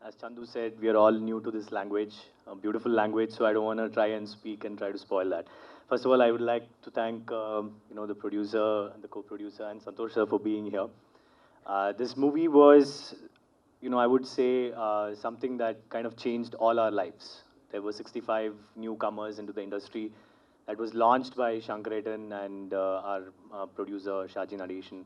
As Chandu said, we are all new to this language, a beautiful language, so I don't want to try and speak and try to spoil that. First of all, I would like to thank the producer, the co-producer, and Santosh sir for being here. This movie was, I would say something that kind of changed all our lives. There were 65 newcomers into the industry that was launched by Shankaretan and our producer Shajin Adeshan.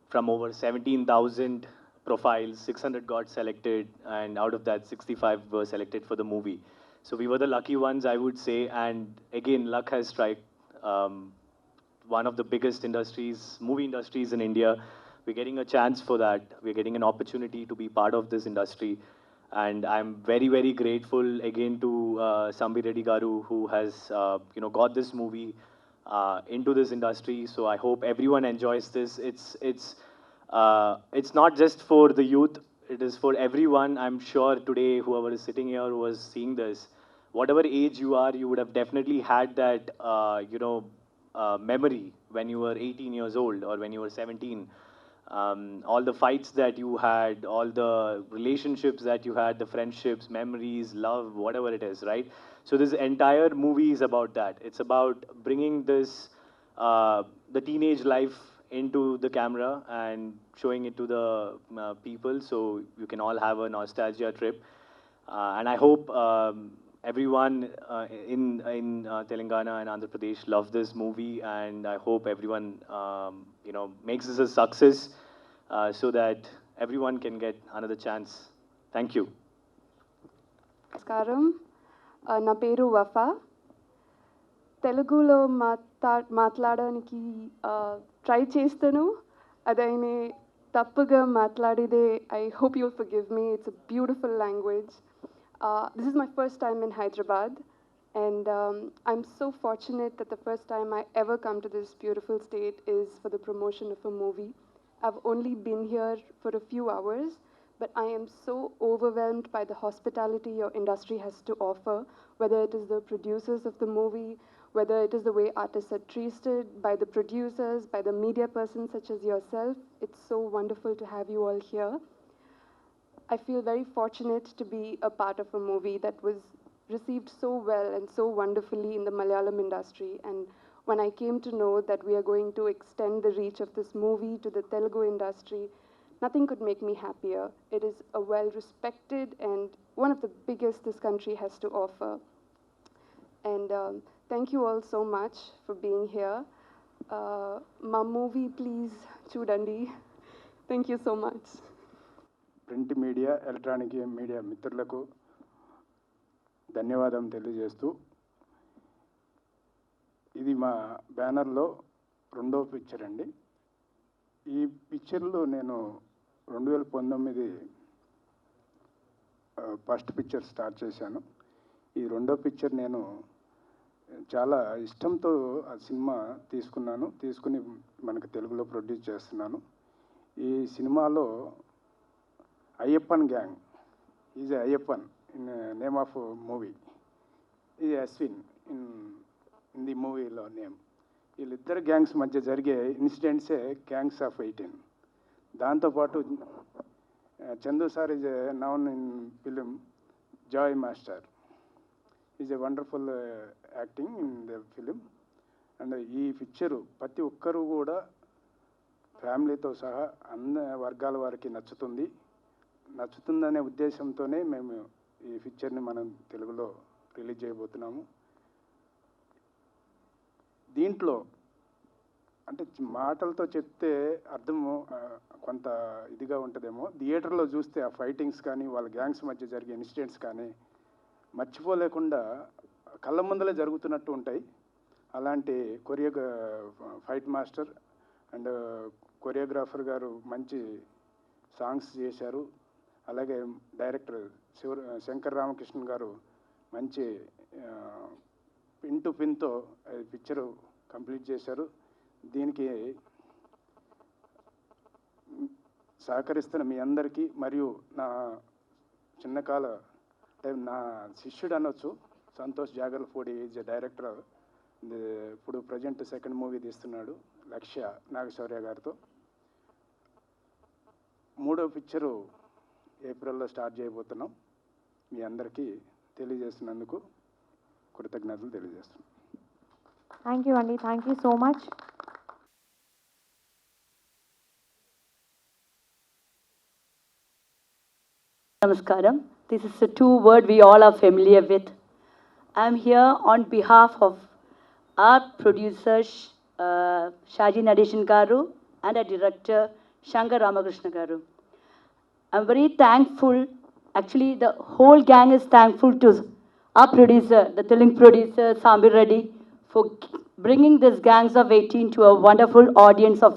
From over 17,000 profiles, 600 got selected, and out of that, 65 were selected for the movie. So we were the lucky ones, I would say. And again, luck has struck. Um, One of the biggest industries, movie industries in India. We're getting a chance for that. We're getting an opportunity to be part of this industry. And I'm very, very grateful again to Sambi Reddy Garu, who has, got this movie into this industry. So I hope everyone enjoys this. It's not just for the youth. It is for everyone. I'm sure today, whoever is sitting here who was seeing this, whatever age you are, you would have definitely had that, memory when you were 18 years old or when you were 17. All the fights that you had, all the relationships that you had, the friendships, memories, love, whatever it is, right? So this entire movie is about that. It's about bringing this, the teenage life into the camera and showing it to the people so you can all have a nostalgia trip. And I hope everyone in Telangana and Andhra Pradesh love this movie, and I hope everyone makes this a success so that everyone can get another chance. Thank you. నమస్కారం. నా పేరు వఫా. తెలుగులో మాట్లాడడానికి try చేస్తాను. అదైనా తప్పుగా మాట్లాడితే I hope you'll forgive me. It's a beautiful language. This is my first time in Hyderabad, and I'm so fortunate that the first time I ever come to this beautiful state is for the promotion of a movie. I've only been here for a few hours, but I am so overwhelmed by the hospitality your industry has to offer, whether it is the producers of the movie, whether it is the way artists are treated by the producers, by the media persons such as yourself. It's so wonderful to have you all here. I feel very fortunate to be a part of a movie that was received so well and so wonderfully in the Malayalam industry. And when I came to know that we are going to extend the reach of this movie to the Telugu industry, nothing could make me happier. It is a well-respected and one of the biggest this country has to offer. And thank you all so much for being here. My movie, please, chudandi. Thank you so much. Print media electronic media మిత్రులకు ధన్యవాదం తెలియజేస్తూ, ఇది మా బ్యానర్లో రెండో picture అండి. ఈ పిక్చర్లో నేను 2019 ఫస్ట్ పిక్చర్ స్టార్ట్ చేశాను. ఈ రెండో పిక్చర్ నేను చాలా ఇష్టంతో ఆ సినిమా తీసుకుని మనకు తెలుగులో ప్రొడ్యూస్ చేస్తున్నాను. ఈ సినిమాలో Ayyappan gang is Ayyappan in name of movie, is Ashwin in the మూవీలో నేమ్. వీళ్ళిద్దరు గ్యాంగ్స్ మధ్య జరిగే ఇన్సిడెంట్సే గ్యాంగ్స్ ఆఫ్ 18. దాంతోపాటు Chandu sir is noun in film Joy master, is a wonderful acting in the film. And ఈ పిక్చరు ప్రతి ఒక్కరూ కూడా ఫ్యామిలీతో సహా అన్ని వర్గాల వారికి నచ్చుతుందనే ఉద్దేశంతోనే మేము ఈ పిక్చర్ని మనం తెలుగులో రిలీజ్ చేయబోతున్నాము. దీంట్లో అంటే మాటలతో చెప్తే అర్థము కొంత ఇదిగా ఉంటుందేమో, థియేటర్లో చూస్తే ఆ ఫైటింగ్స్ కానీ వాళ్ళ గ్యాంగ్స్ మధ్య జరిగే ఇన్సిడెంట్స్ కానీ మర్చిపోలేకుండా కళ్ళ ముందలే జరుగుతున్నట్టు ఉంటాయి. అలాంటి ఫైట్ మాస్టర్ అండ్ కొరియోగ్రాఫర్ గారు మంచి సాంగ్స్ చేశారు. అలాగే డైరెక్టర్ శంకర్ రామకృష్ణన్ గారు మంచి పిన్ టు పిన్తో పిక్చరు కంప్లీట్ చేశారు. దీనికి సహకరిస్తున్న మీ అందరికీ, మరియు నా చిన్నకాల నా శిష్యుడు అనొచ్చు సంతోష్ జాగర్లపూడి ఈజ్ డైరెక్టర్. ఇప్పుడు ప్రజెంట్ సెకండ్ మూవీ తీస్తున్నాడు లక్ష్య నాగశౌర్య గారితో. మూడో పిక్చరు ఏప్రిల్లో స్టార్ట్ చేయబోతున్నాం. మీ అందరికీ తెలియజేస్తున్నందుకు కృతజ్ఞతలు తెలియజేస్తున్నాం. Thank you, Andy. Thank you so much. Namaskaram. This is a two-word we all are familiar with. I'm here on behalf of our producer, Shaji Nadeshan Garu, and our director, Shankar Ramakrishna Garu. I'm very thankful, actually the whole gang is thankful to our producer, the Telugu producer, Sambir Reddy, for bringing this Gangs of 18 to a wonderful audience of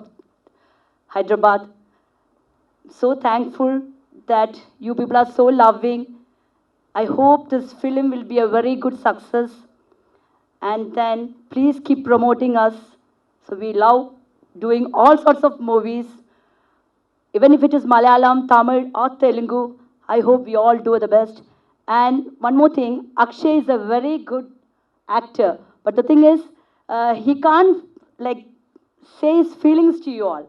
Hyderabad. So thankful that you people are so loving. I hope this film will be a very good success. And then please keep promoting us. So we love doing all sorts of movies. Even if it is Malayalam, Tamil or Telugu, I hope we all do the best. And one more thing, Akshay is a very good actor. But the thing is, he can't like say his feelings to you all.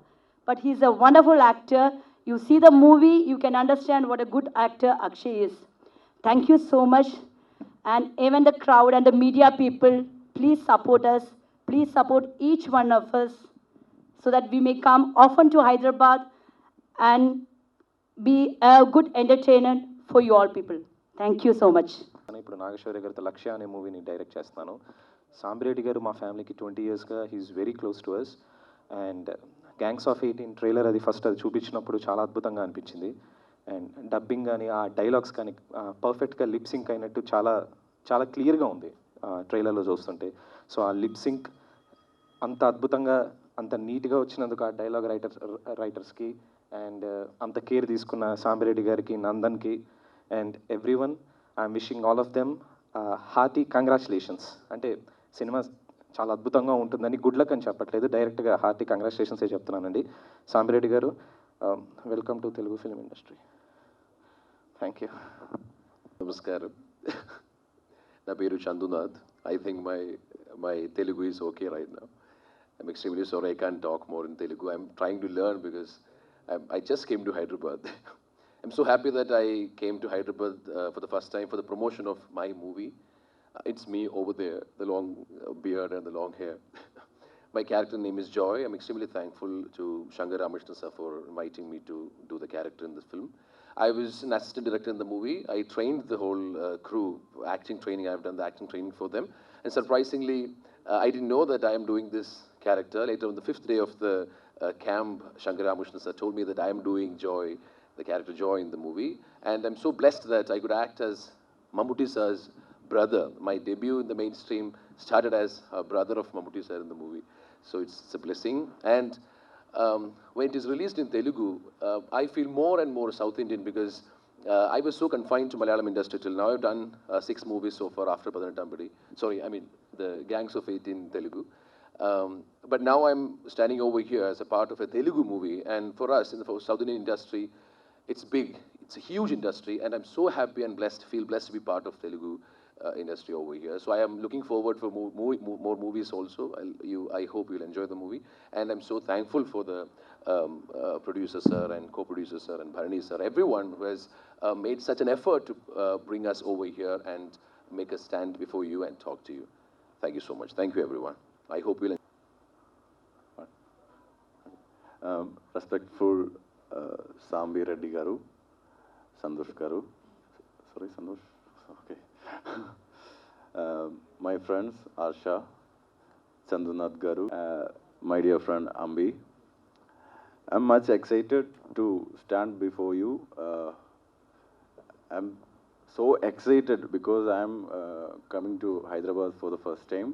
But he's a wonderful actor. You see the movie, you can understand what a good actor Akshay is. Thank you so much. And even the crowd and the media people, please support us. Please support each one of us so that we may come often to Hyderabad and be a good entertainer for you all people. Thank you so much. ఇప్పుడు నాగేశ్వరి గారితో లక్ష్య అనే మూవీని direct చేస్తున్నాను. సాంబిరెడ్డి గారు మా ఫ్యామిలీకి 20 yearsగా he's very close to us. And gangs of 18 trailer అది ఫస్ట్ అది చూపించినప్పుడు చాలా అద్భుతంగా అనిపించింది. అండ్ డబ్బింగ్ కానీ ఆ డైలాగ్స్ కానీ పర్ఫెక్ట్గా లిప్ సింక్ అయినట్టు చాలా చాలా క్లియర్గా ఉంది ట్రైలర్లో చూస్తుంటే. సో ఆ లిప్ సింక్ అంత అద్భుతంగా అంత నీట్గా వచ్చినందుకు ఆ డైలాగ్ రైటర్స్కి అండ్ అంత కేర్ తీసుకున్న సాంబిరెడ్డి గారికి, నందన్కి and everyone I'm wishing all of them hearty congratulations. అంటే సినిమా చాలా అద్భుతంగా ఉంటుందని గుడ్ లక్ అని చెప్పట్లేదు, డైరెక్ట్గా హార్టీ కంగ్రాచులేషన్సే చెప్తున్నానండి. సాంబిరెడ్డి గారు, welcome to Telugu film industry. Thank you. నమస్కారం. నా పేరు చందునాథ్. I think my Telugu is okay right now. I'm extremely sorry I can't talk more in Telugu. I'm trying to learn because I just came to Hyderabad. I'm so happy that I came to Hyderabad for the first time for the promotion of my movie. It's me over there, the long beard and the long hair. My character name is Joy. I'm extremely thankful to Shankar Ramakrishna sir for inviting me to do the character in this film. I was an assistant director in the movie. I trained the whole crew, acting training. I've done the acting training for them. And surprisingly, I didn't know that I am doing this character. Later on the 5th day of the camp, Shankar Ramakrishna sir told me that I am doing Joy, the character Joy in the movie. And I'm so blessed that I could act as Mammootty sir's brother. My debut in the mainstream started as a brother of Mammootty sir in the movie. So it's a blessing. And when it is released in Telugu, I feel more and more South Indian because I was so confined to Malayalam industry till now. I've done 6 movies so far after Padanatambadi. Sorry, I mean the Gangs of 18 Telugu. But now I'm standing over here as a part of a Telugu movie. And for us in the South Indian industry, it's big. It's a huge industry. And I'm so happy and blessed, feel blessed to be part of Telugu industry over here. So I am looking forward for more movies also. I hope you'll enjoy the movie. And I'm so thankful for the producer sir and co-producer sir and Bharani sir, everyone who has made such an effort to bring us over here and make us stand before you and talk to you. Thank you so much. Thank you everyone. I hope you'll respectful Sambi Reddy garu, Santosh garu, sorry Santosh, okay. My friends Arsha, Chandunath garu, my dear friend Ambi, I'm much excited to stand before you. I'm so excited because I'm coming to Hyderabad for the first time,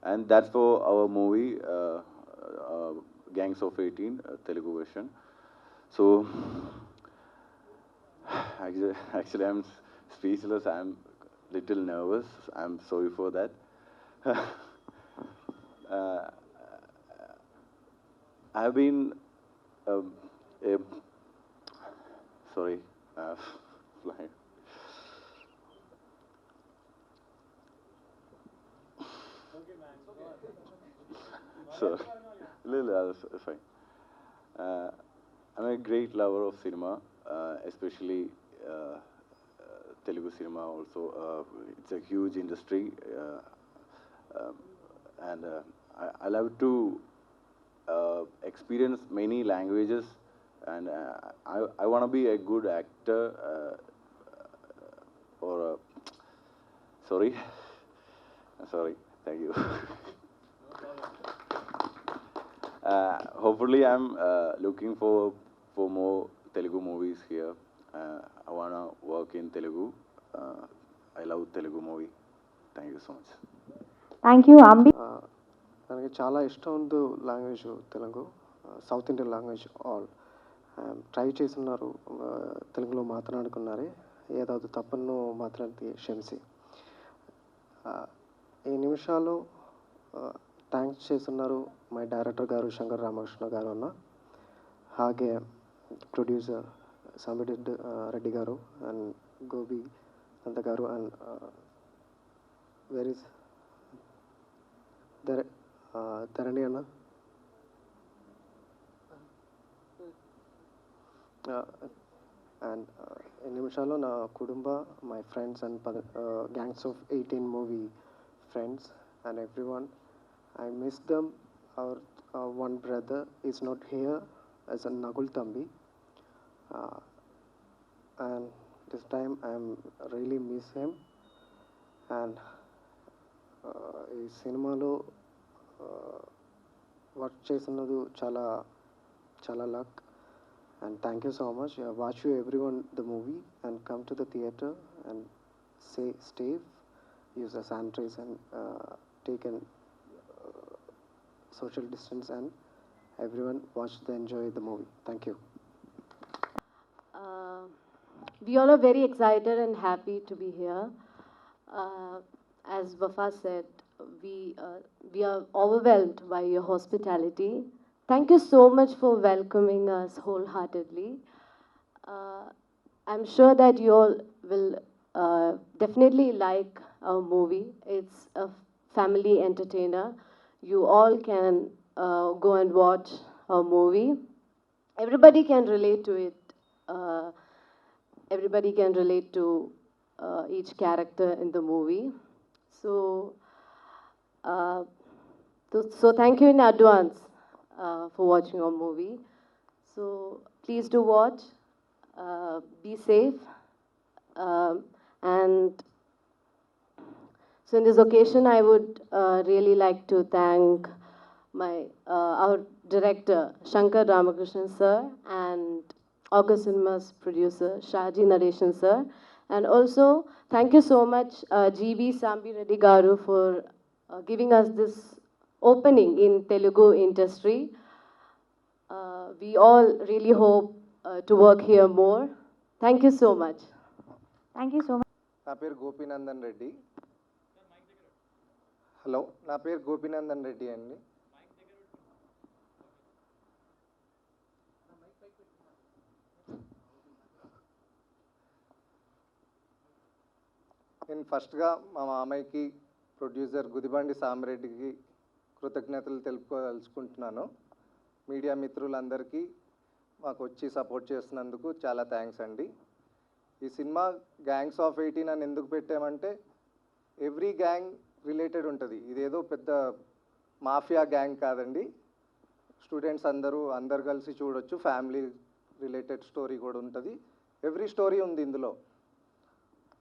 and that's for our movie Gangs of 18 Telugu version. So actually I'm speechless. I'm little nervous. I'm sorry for that. I've been sorry, flying. So, fine. I'm a great lover of cinema. especially Telugu cinema also. It's a huge industry, and I love to experience many languages, and I want to be a good actor, or sorry, thank you. Hopefully, I'm looking for more Telugu movies here. I wanna work in Telugu. I love Telugu movie. Thank you so much. Thank you, Ambi. ನನಗೆ చాలా ఇష్టం ಒಂದು language Telugu, south Indian language all try చేస్తున్నారు, తెలుగులో మాట్లాడుకున్నారే, ఏదాவது తప్పನ್ನು మాట్లాడితే క్షమిಸಿ. ఈ నిమిషాలు thanks చేస్తున్నారు మై డైరెక్టర్ గారు శంకర్ రామకృష్ణ గారు అన్న, ಹಾಗೆ ప్రొడ్యూసర్ సాంబిరెడ్డి రెడ్డి గారు అండ్ గోపి అంత గారు అండ్ వేర్ ఇస్ ధరణి అన్న, అండ్ ఈ నిమిషాల్లో నా కుటుంబ, my friends and gangs of 18 movie friends and everyone. I miss them. Our one brother is not here as a Nagul Tambi. And this time I really miss him. And ఈ సినిమాలో work చేస్తున్నది చాలా చాలా luck. And thank you so much. Watch you everyone the movie and come to the theater and stay safe. Use the sanitizer and take an social distance, and everyone watch the enjoy the movie. Thank you. We all are very excited and happy to be here. As Wafa said, we are overwhelmed by your hospitality. Thank you so much for welcoming us wholeheartedly. I'm sure that you all will definitely like our movie. It's a family entertainer. You all can go and watch our movie. Everybody can relate to it. Everybody can relate to each character in the movie. So, so thank you in advance for watching our movie. So please do watch. Be safe. And so in this occasion, I would really like to thank our director, Shankar Ramakrishnan sir, and August Cinemas producer, Shaji Naresham sir. And also, thank you so much, GB Sambi Reddy Garu, for giving us this opening in Telugu industry. We all really hope to work here more. Thank you so much. Thank you so much. నా పేరు గోపీనందన్ Reddy. Hello, నా పేరు గోపీనందన్ రెడ్డి అండి. నేను ఫస్ట్గా మా మామయ్యకి, producer Gudibandi సామిరెడ్డికి కృతజ్ఞతలు తెలుపుకోదలుచుకుంటున్నాను. మీడియా మిత్రులందరికీ మాకు వచ్చి సపోర్ట్ చేస్తున్నందుకు చాలా థ్యాంక్స్ అండి. ఈ సినిమా గ్యాంగ్స్ ఆఫ్ 18 అని ఎందుకు పెట్టామంటే ఎవ్రీ గ్యాంగ్ రిలేటెడ్ ఉంటుంది. ఇదేదో పెద్ద మాఫియా గ్యాంగ్ కాదండి. స్టూడెంట్స్ అందరు కలిసి చూడొచ్చు. ఫ్యామిలీ రిలేటెడ్ స్టోరీ కూడా ఉంటుంది. ఎవ్రీ స్టోరీ ఉంది ఇందులో.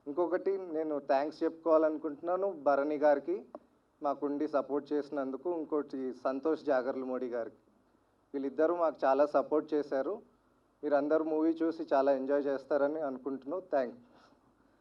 ఇంకొకటి నేను థ్యాంక్స్ చెప్పుకోవాలనుకుంటున్నాను భరణి గారికి, మాకుండి సపోర్ట్ చేసినందుకు. ఇంకోటి సంతోష్ జాగర్లమూడి గారికి. వీళ్ళిద్దరూ మాకు చాలా సపోర్ట్ చేశారు. మీరందరూ మూవీ చూసి చాలా ఎంజాయ్ చేస్తారని అనుకుంటున్నాను. థ్యాంక్స్.